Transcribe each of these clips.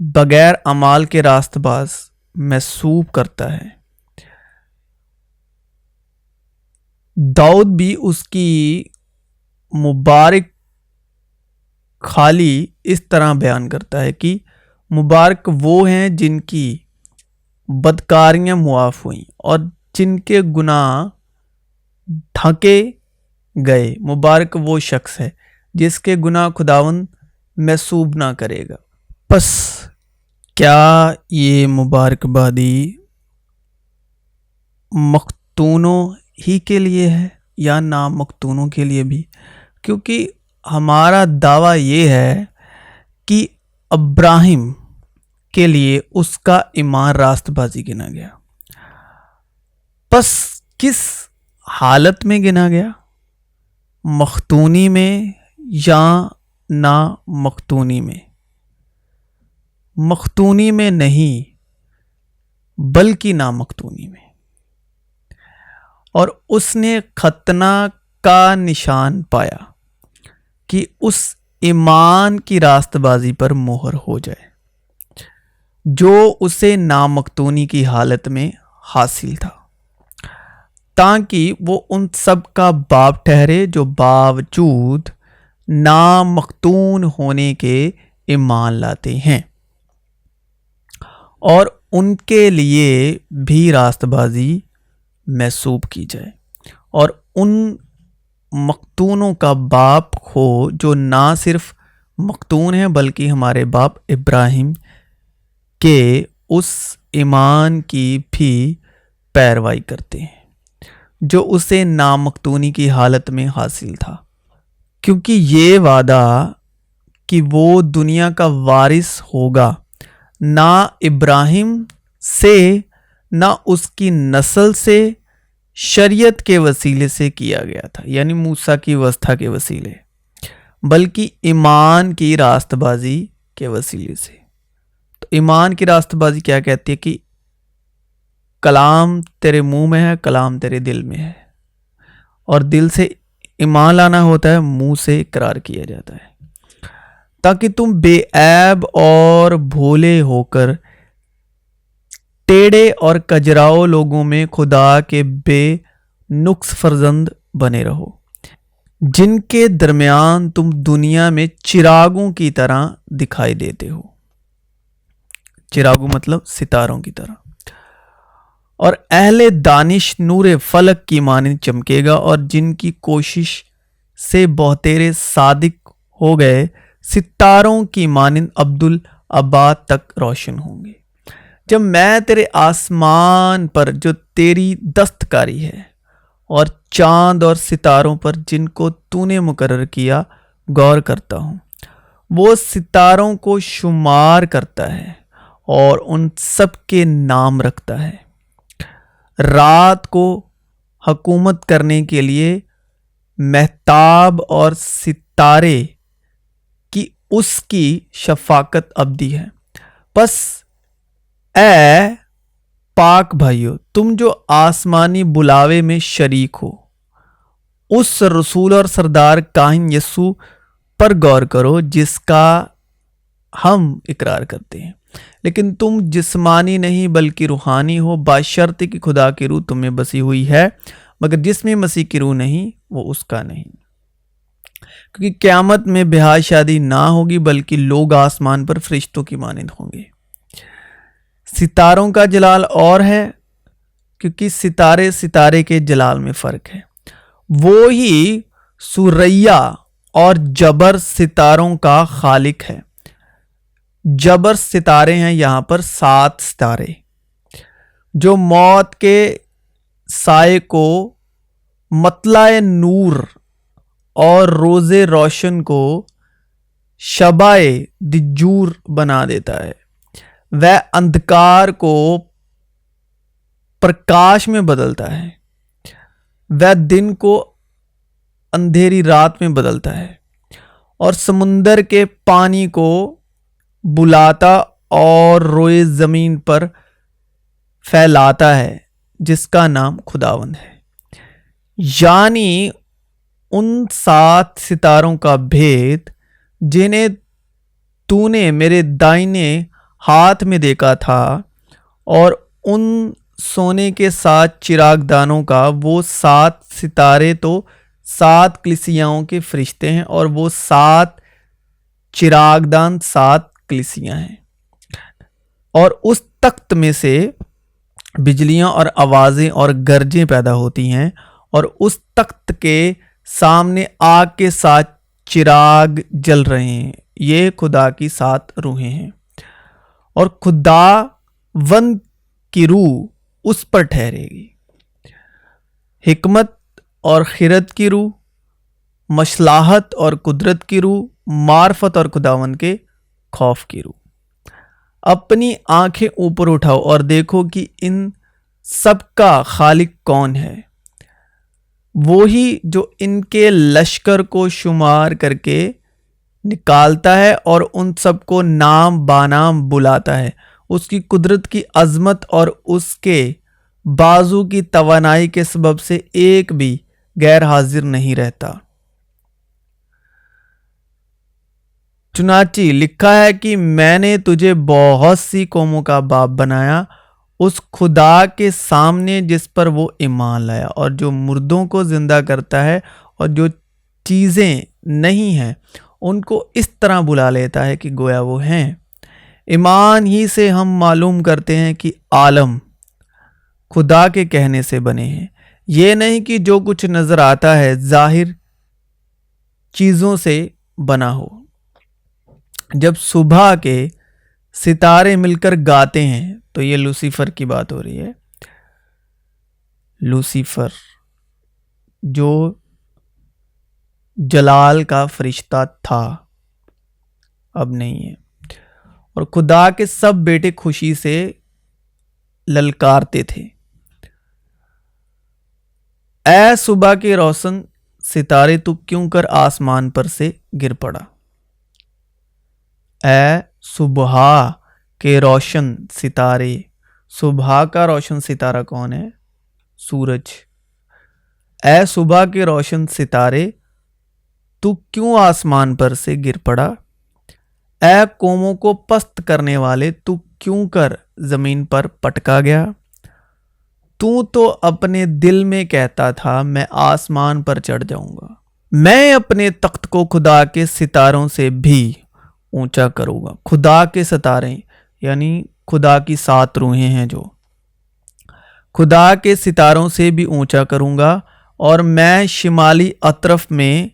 بغیر اعمال کے راست باز محسوب کرتا ہے۔ داؤد بھی اس کی مبارک خالی اس طرح بیان کرتا ہے کہ مبارک وہ ہیں جن کی بدکاریاں معاف ہوئیں اور جن کے گناہ ڈھانکے گئے۔ مبارک وہ شخص ہے جس کے گناہ خداوند محسوب نہ کرے گا۔ پس کیا یہ مبارکبادی مختونوں ہی کے لیے ہے یا نامختونوں کے لیے بھی؟ کیونکہ ہمارا دعویٰ یہ ہے کہ ابراہیم کے لیے اس کا ایمان راست بازی گنا گیا۔ پس کس حالت میں گنا گیا؟ مختونی میں یا نامختونی میں؟ مختونی میں نہیں بلکہ نامختونی میں۔ اور اس نے ختنہ کا نشان پایا کہ اس ایمان کی راست بازی پر مہر ہو جائے جو اسے نامختونی کی حالت میں حاصل تھا، تاکہ وہ ان سب کا باپ ٹھہرے جو باوجود نامختون ہونے کے ایمان لاتے ہیں، اور ان کے لیے بھی راست بازی محسوب کی جائے، اور ان مختونوں کا باپ ہو جو نہ صرف مختون ہیں بلکہ ہمارے باپ ابراہیم کے اس ایمان کی بھی پیروی کرتے ہیں جو اسے نامختونی کی حالت میں حاصل تھا، کیونکہ یہ وعدہ کہ وہ دنیا کا وارث ہوگا نہ ابراہیم سے نہ اس کی نسل سے شریعت کے وسیلے سے کیا گیا تھا، یعنی موسیٰ کی وسطیٰ کے وسیلے، بلکہ ایمان کی راست بازی کے وسیلے سے۔ تو ایمان کی راست بازی کیا کہتی ہے؟ کہ کلام تیرے منہ میں ہے، کلام تیرے دل میں ہے، اور دل سے ایمان لانا ہوتا ہے، منہ سے اقرار کیا جاتا ہے، تاکہ تم بے عیب اور بھولے ہو کر ٹیڑے اور کجراؤ لوگوں میں خدا کے بے نقص فرزند بنے رہو، جن کے درمیان تم دنیا میں چراغوں کی طرح دکھائی دیتے ہو۔ چراغوں مطلب ستاروں کی طرح۔ اور اہل دانش نور فلک کی مانند چمکے گا، اور جن کی کوشش سے بہتیرے صادق ہو گئے ستاروں کی مانند عبدالآباد تک روشن ہوں گے۔ جب میں تیرے آسمان پر جو تیری دستکاری ہے اور چاند اور ستاروں پر جن کو تو نے مقرر کیا غور کرتا ہوں، وہ ستاروں کو شمار کرتا ہے اور ان سب کے نام رکھتا ہے۔ رات کو حکومت کرنے کے لیے مہتاب اور ستارے کی اس کی شفاقت ابدی ہے۔ پس اے پاک بھائیو، تم جو آسمانی بلاوے میں شریک ہو، اس رسول اور سردار کاہن یسوع پر غور کرو جس کا ہم اقرار کرتے ہیں۔ لیکن تم جسمانی نہیں بلکہ روحانی ہو، بشرطے کہ خدا کی روح تم میں بسی ہوئی ہے، مگر جس میں مسیح کی روح نہیں وہ اس کا نہیں۔ کیونکہ قیامت میں بیاہ شادی نہ ہوگی بلکہ لوگ آسمان پر فرشتوں کی مانند ہوں گے۔ ستاروں کا جلال اور ہے، کیونکہ ستارے ستارے کے جلال میں فرق ہے۔ وہی سوریا اور جبر ستاروں کا خالق ہے۔ جبر ستارے ہیں یہاں پر 7 ستارے جو موت کے سائے کو مطلع نور اور روز روشن کو شبائے دجور بنا دیتا ہے۔ وہ اندھکار کو پرکاش میں بدلتا ہے، وہ دن کو اندھیری رات میں بدلتا ہے، اور سمندر کے پانی کو بلاتا اور روئے زمین پر پھیلاتا ہے، جس کا نام خداوند ہے۔ یعنی ان 7 ستاروں کا بھید جنہیں تو نے میرے دائنے ہاتھ میں دیکھا تھا، اور ان سونے کے 7 چراغ دانوں کا وہ 7 ستارے تو 7 کلیسیاؤں کے فرشتے ہیں، اور وہ 7 چراغ دان 7 کلیسیاں ہیں۔ اور اس تخت میں سے بجلیاں اور آوازیں اور گرجیں پیدا ہوتی ہیں، اور اس تخت کے سامنے آگ کے 7 چراغ جل رہے ہیں، یہ خدا کی 7 روحیں ہیں، اور خدا وند کی روح اس پر ٹھہرے گی، حکمت اور خرد کی روح، مصلحت اور قدرت کی روح، معرفت اور خداوند کے خوف کی روح۔ اپنی آنکھیں اوپر اٹھاؤ اور دیکھو کہ ان سب کا خالق کون ہے، وہی جو ان کے لشکر کو شمار کر کے نکالتا ہے اور ان سب کو نام بانام بلاتا ہے۔ اس کی قدرت کی عظمت اور اس کے بازو کی توانائی کے سبب سے ایک بھی غیر حاضر نہیں رہتا۔ چنانچہ لکھا ہے کہ میں نے تجھے بہت سی قوموں کا باپ بنایا، اس خدا کے سامنے جس پر وہ ایمان لایا، اور جو مردوں کو زندہ کرتا ہے اور جو چیزیں نہیں ہیں ان کو اس طرح بلا لیتا ہے کہ گویا وہ ہیں۔ ایمان ہی سے ہم معلوم کرتے ہیں کہ عالم خدا کے کہنے سے بنے ہیں، یہ نہیں کہ جو کچھ نظر آتا ہے ظاہر چیزوں سے بنا ہو۔ جب صبح کے ستارے مل کر گاتے ہیں، تو یہ لوسیفر کی بات ہو رہی ہے، لوسیفر جو جلال کا فرشتہ تھا اب نہیں ہے، اور خدا کے سب بیٹے خوشی سے للکارتے تھے، اے صبح کے روشن ستارے تو کیوں کر آسمان پر سے گر پڑا۔ اے صبح کے روشن ستارے، صبح کا روشن ستارہ کون ہے؟ سورج۔ اے صبح کے روشن ستارے تو کیوں آسمان پر سے گر پڑا؟ اے قوموں کو پست کرنے والے تو کیوں کر زمین پر پٹکا گیا؟ تو اپنے دل میں کہتا تھا میں آسمان پر چڑھ جاؤں گا، میں اپنے تخت کو خدا کے ستاروں سے بھی اونچا کروں گا۔ خدا کے ستارے یعنی خدا کی 7 روحیں ہیں، جو خدا کے ستاروں سے بھی اونچا کروں گا، اور میں شمالی اطراف میں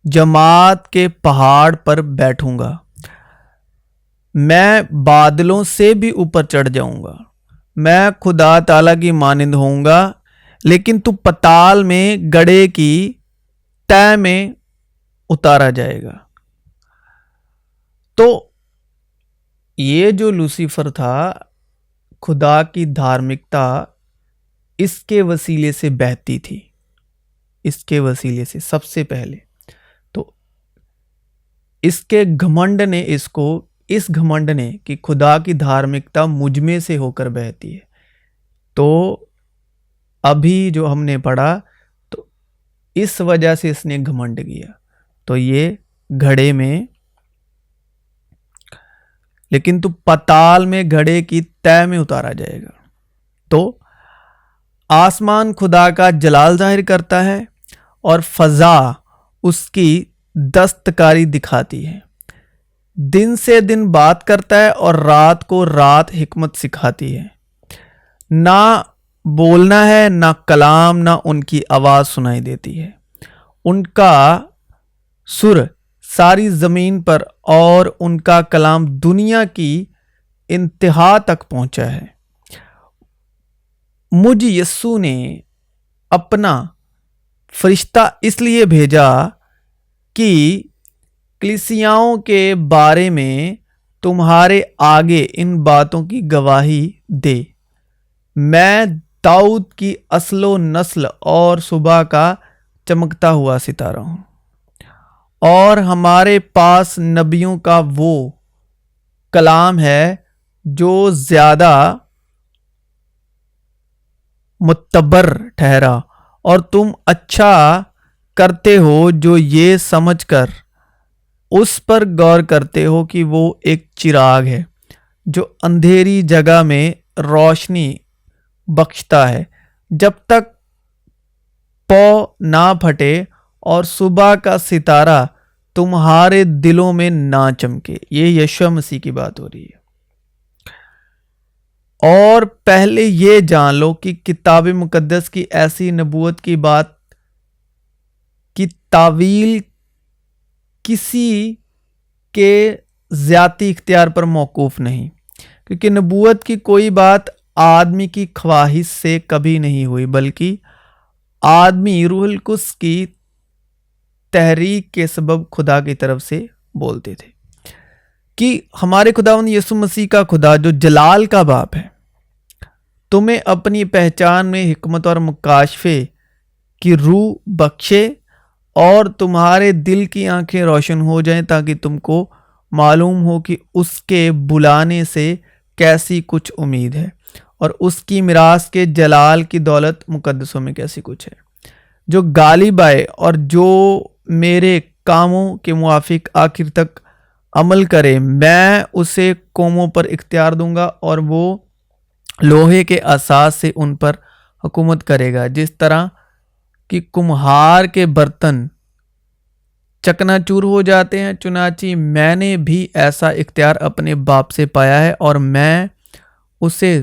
جماعت کے پہاڑ پر بیٹھوں گا، میں بادلوں سے بھی اوپر چڑھ جاؤں گا، میں خدا تعالیٰ کی مانند ہوں گا، لیکن تو پتال میں گڑھے کی تہ میں اتارا جائے گا۔ تو یہ جو لوسیفر تھا، خدا کی دھارمکتا اس کے وسیلے سے بہتی تھی، اس کے وسیلے سے سب سے پہلے تو اس کے گھمنڈ نے اس گھمنڈ نے کہ خدا کی دھارمکتا مجھ میں سے ہو کر بہتی ہے، تو ابھی جو ہم نے پڑھا تو اس وجہ سے اس نے گھمنڈ کیا، تو یہ گھڑے میں، لیکن تو پتال میں گھڑے کی تہ میں اتارا جائے گا۔ تو آسمان خدا کا جلال ظاہر کرتا ہے، اور فضا اس کی دستکاری دکھاتی ہے، دن سے دن بات کرتا ہے اور رات کو رات حکمت سکھاتی ہے، نہ بولنا ہے نہ کلام، نہ ان کی آواز سنائی دیتی ہے، ان کا سر ساری زمین پر اور ان کا کلام دنیا کی انتہا تک پہنچا ہے۔ مجھ یسوع نے اپنا فرشتہ اس لیے بھیجا کہ کلیسیاؤں کے بارے میں تمہارے آگے ان باتوں کی گواہی دے۔ میں داؤد کی اصل و نسل اور صبح کا چمکتا ہوا ستارہ ہوں، اور ہمارے پاس نبیوں کا وہ کلام ہے جو زیادہ معتبر ٹھہرا، اور تم اچھا کرتے ہو جو یہ سمجھ کر اس پر غور کرتے ہو کہ وہ ایک چراغ ہے جو اندھیری جگہ میں روشنی بخشتا ہے جب تک پو نہ پھٹے اور صبح کا ستارہ تمہارے دلوں میں نہ چمکے. یہ یشوع مسیح کی بات ہو رہی ہے. اور پہلے یہ جان لو کہ کتاب مقدس کی ایسی نبوت کی بات کی تعویل کسی کے ذاتی اختیار پر موقوف نہیں، کیونکہ نبوت کی کوئی بات آدمی کی خواہش سے کبھی نہیں ہوئی، بلکہ آدمی روح القدس کی تحریک کے سبب خدا کی طرف سے بولتے تھے. کہ ہمارے خداوند یسوع مسیح کا خدا جو جلال کا باپ ہے تمہیں اپنی پہچان میں حکمت اور مکاشفے کی روح بخشے اور تمہارے دل کی آنکھیں روشن ہو جائیں تاکہ تم کو معلوم ہو کہ اس کے بلانے سے کیسی کچھ امید ہے اور اس کی میراث کے جلال کی دولت مقدسوں میں کیسی کچھ ہے، جو غالب آئے اور جو میرے کاموں کے موافق آخر تک عمل کرے میں اسے قوموں پر اختیار دوں گا اور وہ لوہے کے اساس سے ان پر حکومت کرے گا. جس طرح کہ کمہار کے برتن چکنا چور ہو جاتے ہیں، چنانچہ میں نے بھی ایسا اختیار اپنے باپ سے پایا ہے اور میں اسے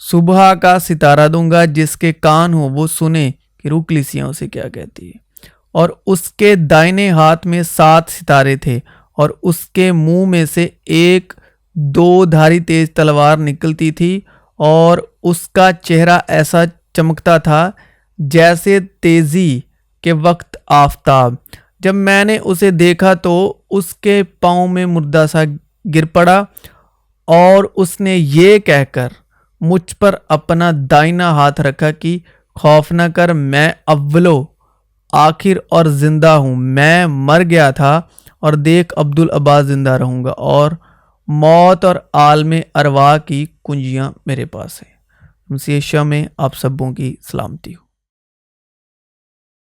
صبح کا ستارہ دوں گا. جس کے کان ہو وہ سنے کہ روح کلیسیاں اسے کیا کہتی ہے. اور اس کے دائنے ہاتھ میں 7 ستارے تھے اور اس کے منہ میں سے ایک 2 دھاری تیز تلوار نکلتی تھی اور اس کا چہرہ ایسا چمکتا تھا جیسے تیزی کے وقت آفتاب. جب میں نے اسے دیکھا تو اس کے پاؤں میں مردہ سا گر پڑا اور اس نے یہ کہہ کر مجھ پر اپنا دائنا ہاتھ رکھا کہ خوف نہ کر، میں اول و آخر اور زندہ ہوں. میں مر گیا تھا اور دیکھ عبدالآباد زندہ رہوں گا اور موت اور عالم ارواح کی کنجیاں میرے پاس ہیں. مسیح یسوع میں آپ سبوں کی سلامتی ہو.